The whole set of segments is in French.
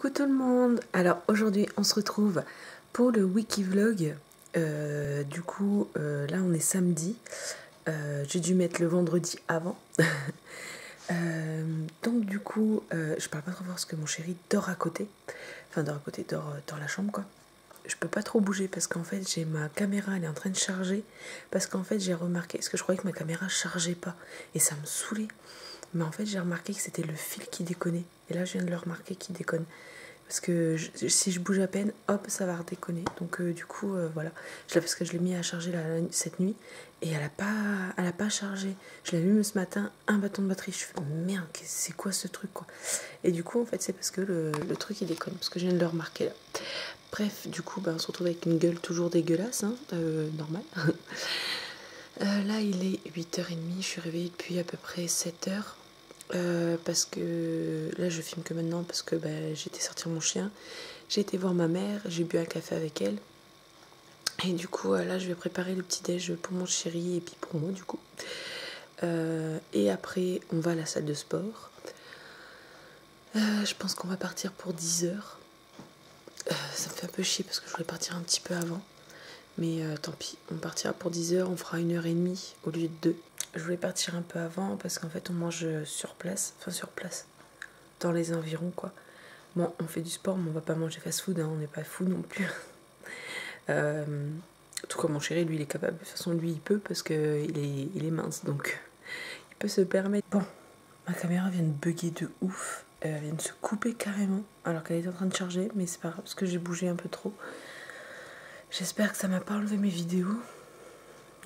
Coucou tout le monde. Alors aujourd'hui on se retrouve pour le wiki vlog. Là on est samedi. J'ai dû mettre le vendredi avant. Je parle pas trop fort parce que mon chéri dort à côté. Enfin dort à côté, dort dans la chambre quoi. Je peux pas trop bouger parce qu'en fait j'ai ma caméra, elle est en train de charger. Parce qu'en fait j'ai remarqué, parce que je croyais que ma caméra chargeait pas. Et ça me saoulait. Mais en fait j'ai remarqué que c'était le fil qui déconnait. Et là je viens de le remarquer qui déconne. Parce que si je bouge à peine, hop, ça va redéconner. Donc voilà. Parce que je l'ai mis à charger cette nuit. Et elle a pas chargé. Je l'ai allumé ce matin, un bâton de batterie. Je fais merde, c'est quoi ce truc quoi. Et du coup en fait c'est parce que le truc il déconne. Parce que je viens de le remarquer là. Bref, du coup on se retrouve avec une gueule toujours dégueulasse, hein, normal. Là il est 8h30, je suis réveillée depuis à peu près 7h. Parce que là je filme que maintenant parce que j'étais sortir mon chien, j'ai été voir ma mère, j'ai bu un café avec elle et du coup là je vais préparer le petit déj pour mon chéri et puis pour moi du coup et après on va à la salle de sport. Je pense qu'on va partir pour 10h. Ça me fait un peu chier parce que je voulais partir un petit peu avant, mais tant pis, on partira pour 10h, on fera 1h30 au lieu de 2. Je voulais partir un peu avant parce qu'en fait on mange sur place, dans les environs quoi. Bon, on fait du sport mais on va pas manger fast food, hein, on n'est pas fou non plus. Tout comme mon chéri, lui il est capable, de toute façon lui il peut parce qu'il est mince donc il peut se permettre. Bon, ma caméra vient de bugger de ouf, elle vient de se couper carrément alors qu'elle est en train de charger, mais c'est pas grave parce que j'ai bougé un peu trop. J'espère que ça m'a pas enlevé mes vidéos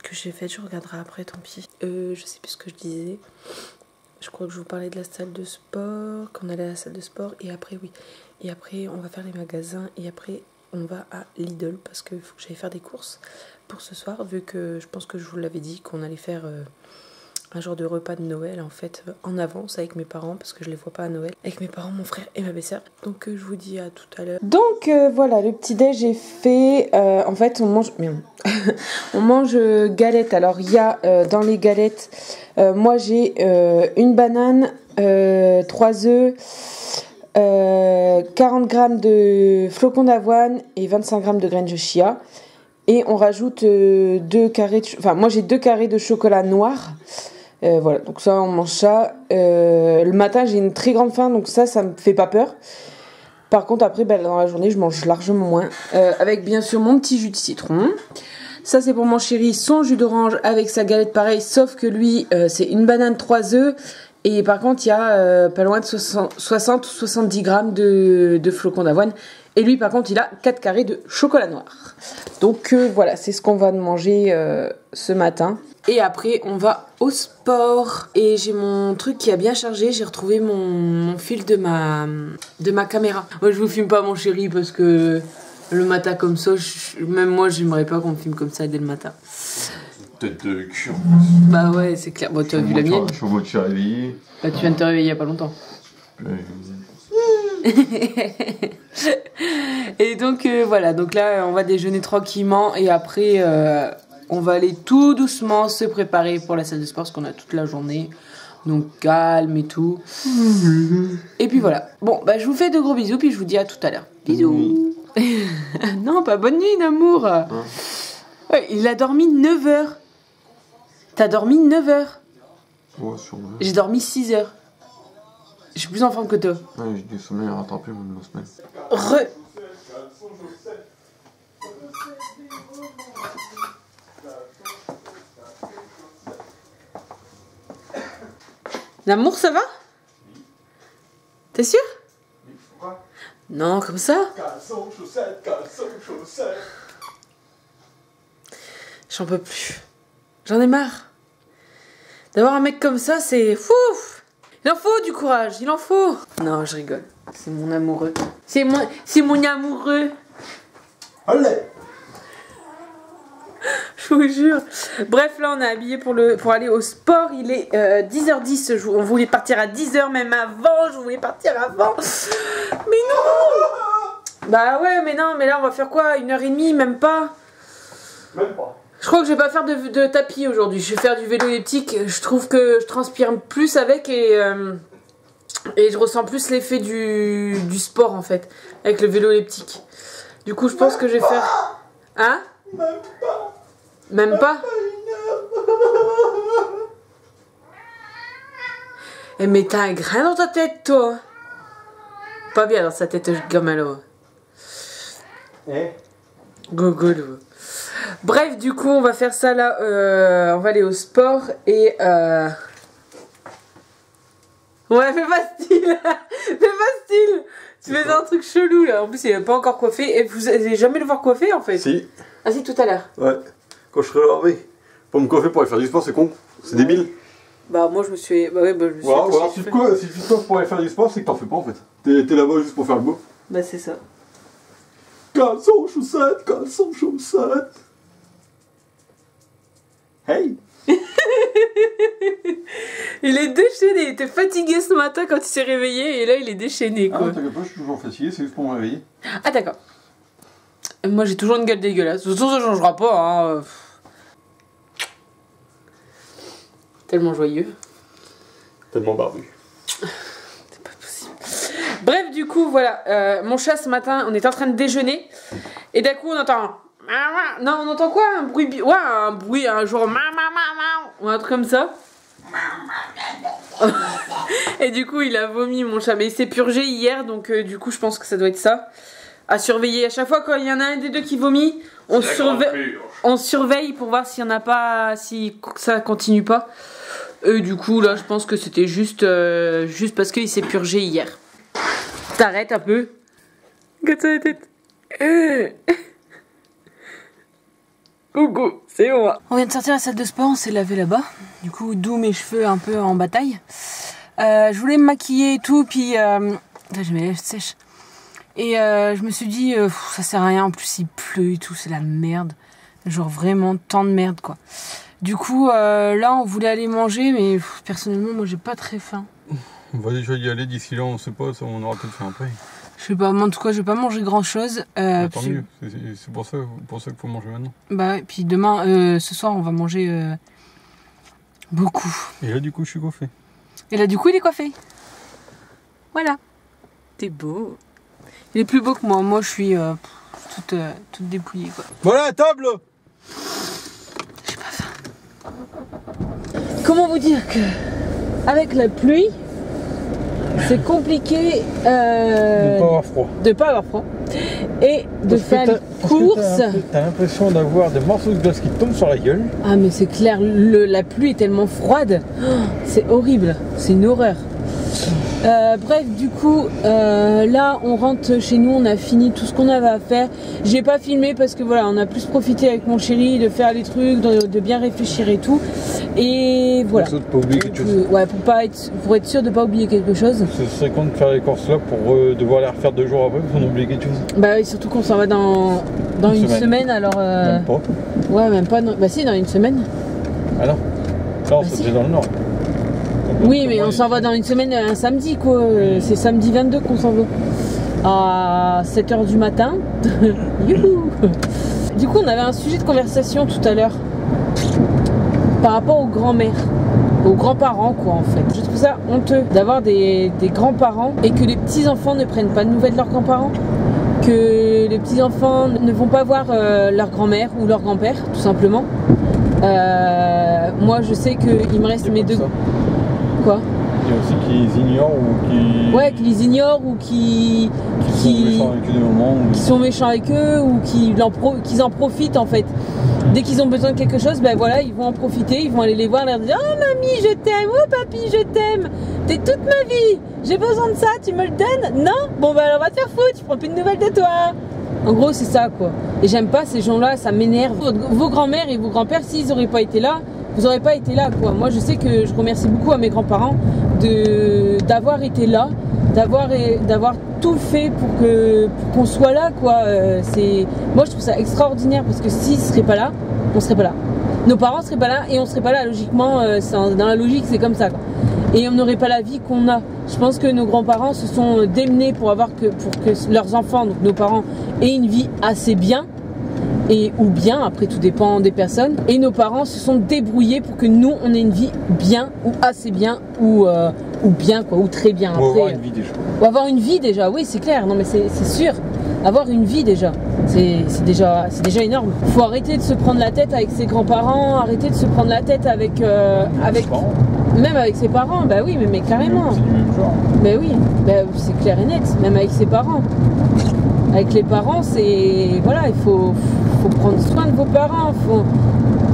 que j'ai fait, je regarderai après, tant pis. Je sais plus ce que je disais. Je crois que je vous parlais de la salle de sport, qu'on allait à la salle de sport, et après oui. Et après on va faire les magasins, et après on va à Lidl, parce qu'il faut que j'aille faire des courses pour ce soir, vu que je pense que je vous l'avais dit, qu'on allait faire un genre de repas de Noël en fait, en avance avec mes parents, parce que je les vois pas à Noël, avec mes parents, mon frère et ma belle-sœur. Donc je vous dis à tout à l'heure. Donc voilà, le petit déj est fait. En fait on mange... Merde. On mange galettes. Alors il y a dans les galettes, moi j'ai une banane, 3 œufs, 40 grammes de flocons d'avoine et 25 grammes de graines de chia. Et on rajoute 2 carrés de... Enfin moi j'ai 2 carrés de chocolat noir. Voilà, donc ça on mange ça. Le matin j'ai une très grande faim, donc ça me fait pas peur. Par contre après dans la journée je mange largement moins. Avec bien sûr mon petit jus de citron. Ça c'est pour mon chéri, son jus d'orange avec sa galette pareil, sauf que lui c'est une banane, 3 œufs. Et par contre il y a pas loin de 60 ou 70 grammes de flocons d'avoine. Et lui par contre il a 4 carrés de chocolat noir. Donc voilà, c'est ce qu'on va manger ce matin. Et après on va au sport. Et j'ai mon truc qui a bien chargé, j'ai retrouvé mon fil de ma caméra. Moi je vous filme pas mon chéri parce que le matin comme ça, même moi j'aimerais pas qu'on me filme comme ça dès le matin. Tête de cul. Bah ouais, c'est clair. Bon, tu as vu la mienne. Je suis en mode réveillé. Bah, tu viens de te réveiller il y a pas longtemps. Et donc voilà, donc là on va déjeuner tranquillement et après on va aller tout doucement se préparer pour la salle de sport parce qu'on a toute la journée. Donc calme et tout. Et puis voilà. Bon, bah je vous fais de gros bisous puis je vous dis à tout à l'heure. Bisous. Non, pas bonne nuit d'amour. Ouais, il a dormi 9 heures. T'as dormi 9 heures. Ouais, sûrement. J'ai dormi 6 heures. Je suis plus en forme que toi. Ouais, j'ai du sommeil à rattraper même la semaine. L'amour, ça va? T'es sûr? Non, comme ça? J'en peux plus. J'en ai marre. D'avoir un mec comme ça, c'est fou. Il en faut du courage, il en faut. Non, je rigole. C'est mon amoureux. C'est mon amoureux. Allez! Je vous jure. Bref, là, on est habillé pour aller au sport. Il est 10h10. On voulait partir à 10h, même avant. Je voulais partir avant. Mais non! Bah ouais, mais non, mais là, on va faire quoi? 1h30, même pas? Même pas. Je crois que je vais pas faire de tapis aujourd'hui. Je vais faire du vélo elliptique. Je trouve que je transpire plus avec et Et je ressens plus l'effet du sport en fait, avec le vélo elliptique. Du coup, je pense que je vais faire... Hein? Même pas? Eh mais t'as un grain dans ta tête, toi. Pas bien dans sa tête, gamalo. Gogolo. Bref, du coup, on va faire ça là. On va aller au sport et... Ouais, fais pas style. Fais pas style. Tu fais un truc chelou là. En plus, il n'est pas encore coiffé. Et vous allez jamais le voir coiffé en fait? Si. Ah si, tout à l'heure. Ouais. Quand je serai lavé. Pour me coiffer pour aller faire du sport, c'est con. C'est débile. Bah moi je me suis... Bah ouais, bah je me suis... Voilà, si tu te coiffes pour aller faire du sport, c'est que t'en fais pas en fait. T'es là-bas juste pour faire le beau. Bah c'est ça. Caleçon, chaussettes, caleçon, chaussettes. Hey. Il est déchaîné, il était fatigué ce matin quand il s'est réveillé et là il est déchaîné quoi. Ah t'inquiète pas, je suis toujours fatigué, c'est juste pour me réveiller. Ah d'accord. Moi j'ai toujours une gueule dégueulasse. De toute façon ça changera pas hein. Tellement joyeux. Tellement barbu. C'est pas possible. Bref du coup voilà, mon chat ce matin on était en train de déjeuner et d'un coup on entend... Non on entend quoi? Un bruit... Ouais un bruit, un genre... Ou un truc comme ça. Et du coup il a vomi mon chat, mais il s'est purgé hier donc du coup je pense que ça doit être ça. À surveiller à chaque fois quand il y en a un des deux qui vomit, on surveille pour voir s'il y en a pas, si ça continue pas. Et du coup là je pense que c'était juste parce qu'il s'est purgé hier. T'arrêtes un peu. Regarde ça la tête. Coucou, c'est moi. On vient de sortir de la salle de sport, on s'est lavé là-bas. Du coup, d'où mes cheveux un peu en bataille. Je voulais me maquiller et tout, puis... j'ai mes lèvres sèches. Et je me suis dit, ça sert à rien, en plus il pleut et tout, c'est la merde. Genre vraiment tant de merde, quoi. Du coup, là, on voulait aller manger, mais personnellement, moi, j'ai pas très faim. On va déjà y aller d'ici là, on sait pas, ça, on aura peut-être faim après. Je sais pas, moi en tout cas je vais pas manger grand chose. Tant mieux, c'est pour ça qu'il faut manger maintenant. Bah ouais, puis demain, ce soir on va manger beaucoup. Et là du coup je suis coiffé. Et là du coup il est coiffé. Voilà. T'es beau. Il est plus beau que moi, moi je suis toute dépouillée quoi. Voilà la table. J'ai pas faim. Comment vous dire que avec la pluie, c'est compliqué de pas avoir froid. De pas avoir froid. Et de faire les courses. T'as l'impression d'avoir des morceaux de glace qui tombent sur la gueule. Ah mais c'est clair, la pluie est tellement froide. Oh, c'est horrible, c'est une horreur. Bref, du coup, là on rentre chez nous, on a fini tout ce qu'on avait à faire. J'ai pas filmé parce que voilà, on a plus profité avec mon chéri de faire les trucs, de bien réfléchir et tout. Et voilà. Pour pas oublier quelque chose. Ouais, pour être sûr de pas oublier quelque chose. Ce serait con de faire les courses là pour devoir les refaire 2 jours après parce qu'on a oublié quelque chose. Bah oui, surtout qu'on s'en va dans une semaine alors. Même pas. Ouais, même pas. Bah si, dans une semaine. Ah non. Non, c'est déjà dans le nord. Oui, mais on s'en va dans une semaine, un samedi quoi. C'est samedi 22 qu'on s'en va. À 7h du matin. Youhou. Du coup, on avait un sujet de conversation tout à l'heure. Par rapport aux grands-mères. Aux grands-parents quoi en fait. Je trouve ça honteux d'avoir des grands-parents et que les petits-enfants ne prennent pas de nouvelles de leurs grands-parents. Que les petits-enfants ne vont pas voir leur grand-mère ou leur grand-père tout simplement. Moi je sais qu'il me reste mes deux... Quoi? Il y a aussi qu'ils ignorent ou qui... Ouais, qu'ils ignorent ou qui sont méchants avec eux ou qu'ils en profitent en fait. Dès qu'ils ont besoin de quelque chose, ben voilà, ils vont en profiter, ils vont aller les voir, leur dire « Oh mamie, je t'aime, oh papy, je t'aime, t'es toute ma vie, j'ai besoin de ça, tu me le donnes? Non? Bon ben alors on va te faire foutre, je prends plus de nouvelles de toi !» En gros, c'est ça quoi. Et j'aime pas ces gens-là, ça m'énerve. Vos grands-mères et vos grands-pères, s'ils n'auraient pas été là, vous n'aurez pas été là quoi. Moi je sais que je remercie beaucoup à mes grands-parents d'avoir été là, d'avoir tout fait pour qu'on soit là quoi. Moi je trouve ça extraordinaire parce que s'ils ne seraient pas là, on serait pas là. Nos parents seraient pas là et on serait pas là logiquement, dans la logique c'est comme ça quoi. Et on n'aurait pas la vie qu'on a. Je pense que nos grands-parents se sont démenés pour que leurs enfants, donc nos parents, aient une vie assez bien. Ou bien, après tout dépend des personnes. Et nos parents se sont débrouillés pour que nous, on ait une vie bien ou assez bien ou ou bien quoi, ou très bien. Ou après, avoir une vie déjà. Ou avoir une vie déjà, oui c'est clair, non mais c'est sûr. Avoir une vie déjà, c'est déjà énorme. Faut arrêter de se prendre la tête avec ses grands-parents, arrêter de se prendre la tête avec même avec ses parents, bah oui mais carrément. C'est du même genre. Bah oui, bah, c'est clair et net, même avec ses parents. Avec les parents, c'est voilà, il faut prendre soin de vos parents.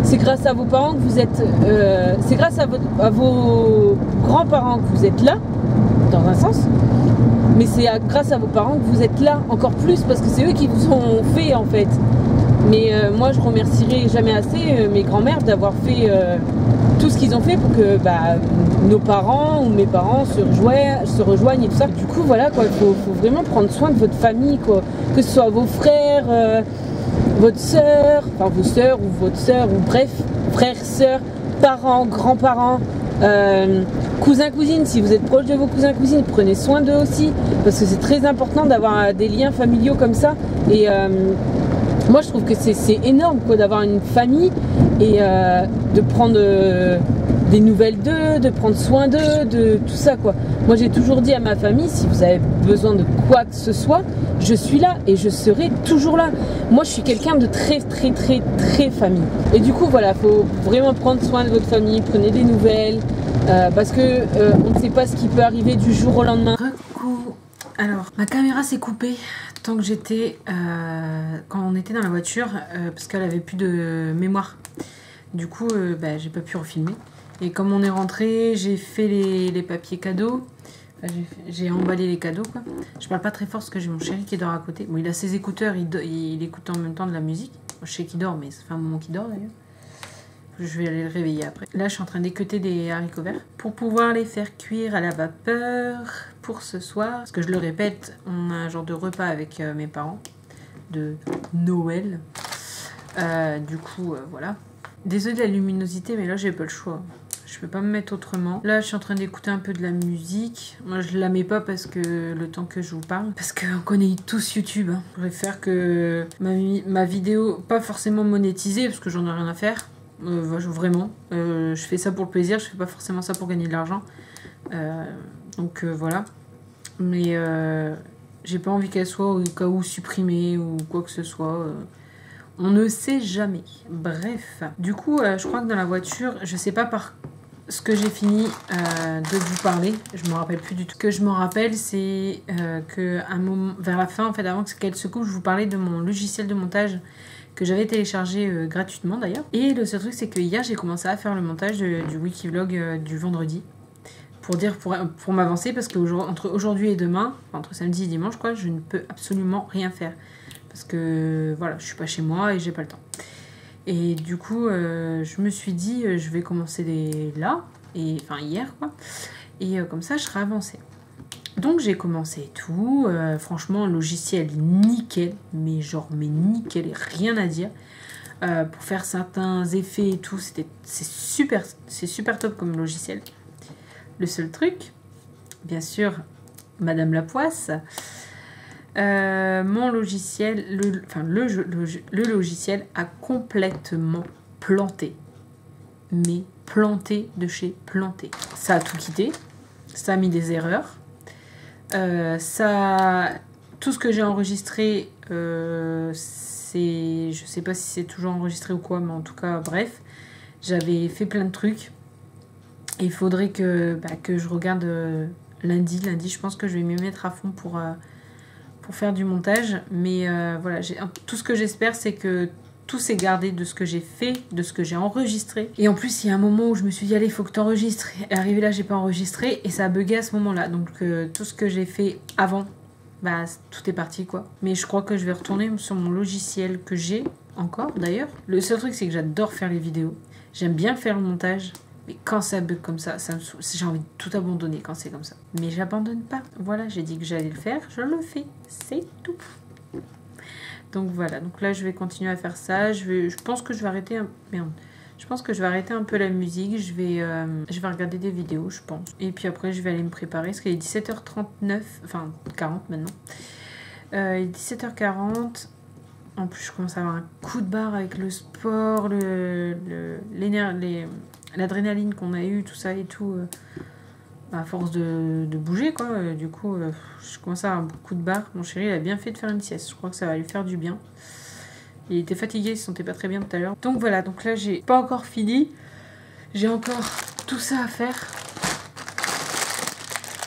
C'est grâce à vos parents que vous êtes, c'est grâce à vos grands-parents que vous êtes là, dans un sens. Mais c'est grâce à vos parents que vous êtes là encore plus parce que c'est eux qui vous ont fait en fait. Mais moi je remercierai jamais assez mes grands-mères d'avoir fait tout ce qu'ils ont fait pour que nos parents ou mes parents se rejoignent et tout ça. Du coup voilà quoi, il faut vraiment prendre soin de votre famille quoi, que ce soit vos frères, votre soeur, enfin vos soeurs ou votre soeur ou bref, frères, sœurs, parents, grands-parents. Cousins, cousines, si vous êtes proche de vos cousins, cousines, prenez soin d'eux aussi parce que c'est très important d'avoir des liens familiaux comme ça et moi je trouve que c'est énorme quoi d'avoir une famille et de prendre des nouvelles d'eux, de prendre soin d'eux, de tout ça quoi. Moi j'ai toujours dit à ma famille, si vous avez besoin de quoi que ce soit, je suis là et je serai toujours là. Moi je suis quelqu'un de très famille. Et du coup voilà, faut vraiment prendre soin de votre famille, prenez des nouvelles parce que on ne sait pas ce qui peut arriver du jour au lendemain. Coucou. Alors ma caméra s'est coupée tant que j'étais quand on était dans la voiture parce qu'elle avait plus de mémoire. Du coup j'ai pas pu refilmer. Et comme on est rentré, j'ai fait les papiers cadeaux. J'ai emballé les cadeaux quoi. Je parle pas très fort parce que j'ai mon chéri qui dort à côté. Bon, il a ses écouteurs, il écoute en même temps de la musique. Je sais qu'il dort, mais ça fait un moment qu'il dort d'ailleurs. Je vais aller le réveiller après. Là, je suis en train d'équeuter des haricots verts pour pouvoir les faire cuire à la vapeur pour ce soir. Parce que je le répète, on a un genre de repas avec mes parents de Noël. Du coup, voilà. Désolée de la luminosité, mais là, j'ai pas le choix. Je peux pas me mettre autrement. Là, je suis en train d'écouter un peu de la musique. Moi, je la mets pas parce que le temps que je vous parle. Parce qu'on connaît tous YouTube. Hein. Je préfère que ma vidéo, pas forcément monétisée, parce que j'en ai rien à faire. Vraiment. Je fais ça pour le plaisir. Je fais pas forcément ça pour gagner de l'argent. Donc, voilà. Mais j'ai pas envie qu'elle soit au cas où supprimée ou quoi que ce soit. On ne sait jamais. Bref. Du coup, je crois que dans la voiture, je sais pas par ce que j'ai fini de vous parler, je me rappelle plus du tout. Ce que je me rappelle, c'est que un moment, vers la fin, en fait, avant qu'elle se couche, je vous parlais de mon logiciel de montage que j'avais téléchargé gratuitement d'ailleurs. Et le seul truc, c'est que hier, j'ai commencé à faire le montage du Wikivlog du vendredi. Pour m'avancer, parce que entre aujourd'hui et demain, entre samedi et dimanche, quoi, je ne peux absolument rien faire. Parce que voilà, je suis pas chez moi et j'ai pas le temps. Et du coup, je me suis dit, je vais commencer là, enfin hier quoi, et comme ça je serai avancée. Donc j'ai commencé et tout, franchement logiciel nickel, mais nickel, rien à dire. Pour faire certains effets et tout, c'est super top comme logiciel. Le seul truc, bien sûr, Madame la Poisse. Mon logiciel, le logiciel a complètement planté. Mais planté de chez planté. Ça a tout quitté. Ça a mis des erreurs. Tout ce que j'ai enregistré, je sais pas si c'est toujours enregistré ou quoi, mais en tout cas, bref. J'avais fait plein de trucs. Et il faudrait que je regarde lundi. Lundi, je pense que je vais m'y mettre à fond pour faire du montage, mais voilà, tout ce que j'espère, c'est que tout s'est gardé de ce que j'ai fait, de ce que j'ai enregistré. Et en plus, il y a un moment où je me suis dit, allez, il faut que tu enregistres. Et arrivé là, j'ai pas enregistré et ça a bugué à ce moment-là. Donc tout ce que j'ai fait avant, tout est parti quoi. Mais je crois que je vais retourner sur mon logiciel que j'ai encore d'ailleurs. Le seul truc, c'est que j'adore faire les vidéos. J'aime bien faire le montage. Mais quand ça bug comme ça me saoule. J'ai envie de tout abandonner quand c'est comme ça. Mais j'abandonne pas. Voilà, j'ai dit que j'allais le faire, je le fais. C'est tout. Donc voilà, donc là je vais continuer à faire ça. Je pense que je vais arrêter Je pense que je vais arrêter un peu la musique. Je vais regarder des vidéos, je pense. Et puis après, je vais aller me préparer. Parce qu'il est 17h39, enfin 40 maintenant. Il est 17h40. En plus, je commence à avoir un coup de barre avec le sport, l'adrénaline qu'on a eu, tout ça et tout. à force de bouger quoi. Du coup, je commence à avoir beaucoup de barres. Mon chéri il a bien fait de faire une sieste. Je crois que ça va lui faire du bien. Il était fatigué, il se sentait pas très bien tout à l'heure. Donc voilà, donc là j'ai pas encore fini. J'ai encore tout ça à faire.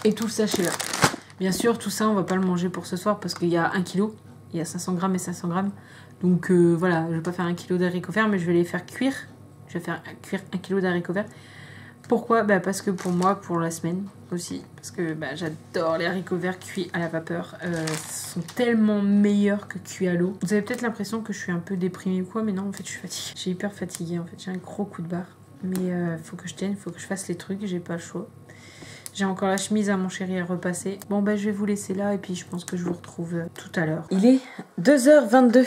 Et tout le sachet là. Bien sûr, tout ça on va pas le manger pour ce soir parce qu'il y a 1 kg. Il y a 500 grammes et 500 grammes. Donc voilà, je vais pas faire 1 kg d'haricots verts, mais je vais les faire cuire. Je vais faire cuire 1 kg d'haricots verts. Pourquoi? Bah parce que pour moi, pour la semaine aussi. Parce que bah, j'adore les haricots verts cuits à la vapeur. Ils sont tellement meilleurs que cuits à l'eau. Vous avez peut-être l'impression que je suis un peu déprimée ou quoi, mais non, en fait, je suis fatiguée. J'ai hyper fatiguée, en fait. J'ai un gros coup de barre. Mais faut que je tienne, faut que je fasse les trucs. J'ai pas le choix. J'ai encore la chemise à mon chéri à repasser. Bon, bah, je vais vous laisser là et puis je pense que je vous retrouve tout à l'heure. Il est 2h22.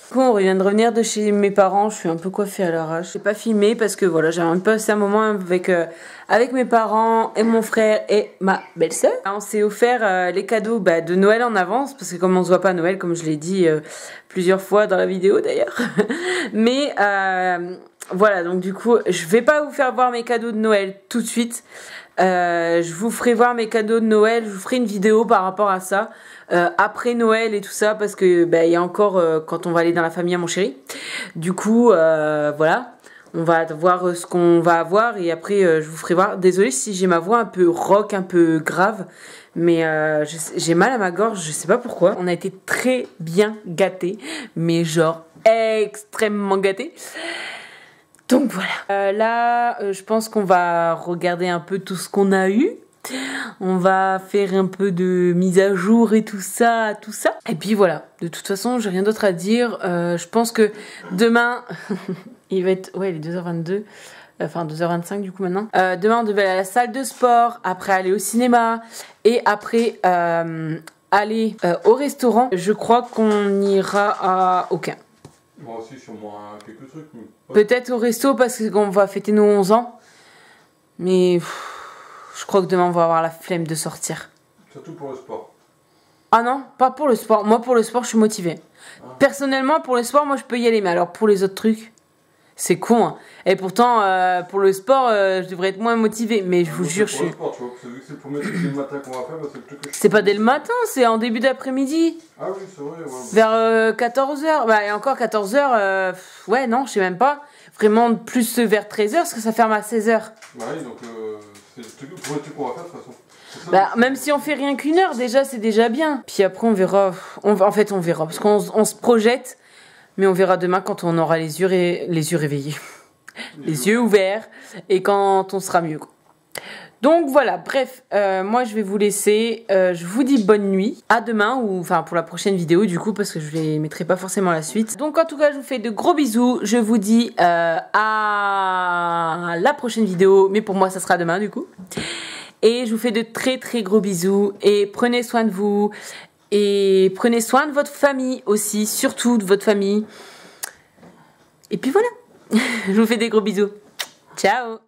Du coup, on vient de revenir de chez mes parents. Je suis un peu coiffée à l'arrache. J'ai pas filmé parce que voilà, j'ai un peu passé un moment avec mes parents et mon frère et ma belle-sœur. On s'est offert les cadeaux de Noël en avance parce que comme on se voit pas à Noël, comme je l'ai dit plusieurs fois dans la vidéo d'ailleurs. Mais voilà, donc du coup, je vais pas vous faire voir mes cadeaux de Noël tout de suite. Je vous ferai voir mes cadeaux de Noël. Je vous ferai une vidéo par rapport à ça. Après Noël et tout ça parce que il y a encore quand on va aller dans la famille à mon chéri. Du coup voilà, on va voir ce qu'on va avoir et après je vous ferai voir. Désolée si j'ai ma voix un peu rock, un peu grave, mais j'ai mal à ma gorge, je sais pas pourquoi. On a été très bien gâtés, mais genre extrêmement gâtés. Donc voilà. Là, je pense qu'on va regarder un peu tout ce qu'on a eu. On va faire un peu de mise à jour et tout ça. Et puis voilà. De toute façon, j'ai rien d'autre à dire. Je pense que demain, il va être... Ouais, il est 2h22. Enfin, 2h25 du coup maintenant. Demain, on devait aller à la salle de sport. Après, aller au cinéma. Et après, aller au restaurant. Je crois qu'on ira à aucun. Moi aussi, sûrement quelques trucs. Mais... Peut-être au resto parce qu'on va fêter nos 11 ans. Mais je crois que demain on va avoir la flemme de sortir. Surtout pour le sport. Ah non, pas pour le sport. Moi pour le sport je suis motivée. Personnellement pour le sport moi je peux y aller. Mais alors pour les autres trucs, c'est con. Hein. Et pourtant pour le sport je devrais être moins motivée. Mais je vous jure je suis... Sport, tu vois, parce que vu que c'est le premier truc dès le matin qu'on va faire, c'est le truc que je... C'est pas dès le matin, c'est en début d'après-midi. Ah oui c'est vrai. Ouais. Vers 14h. Bah et encore 14h, ouais non je sais même pas. Vraiment plus vers 13h parce que ça ferme à 16h. Bah oui donc c'est le premier truc qu'on va faire de toute façon. Bah, même si on fait rien qu'une heure déjà c'est déjà bien. Puis après on verra. En fait on verra parce qu'on se projette. Mais on verra demain quand on aura les yeux réveillés. Les yeux ouverts. Et quand on sera mieux quoi. Donc voilà, bref, moi je vais vous laisser, je vous dis bonne nuit, à demain, ou enfin pour la prochaine vidéo du coup, parce que je ne les mettrai pas forcément la suite. Donc en tout cas, je vous fais de gros bisous, je vous dis à la prochaine vidéo, mais pour moi ça sera demain du coup. Et je vous fais de très très gros bisous, et prenez soin de vous, et prenez soin de votre famille aussi, surtout de votre famille. Et puis voilà, je vous fais des gros bisous, ciao.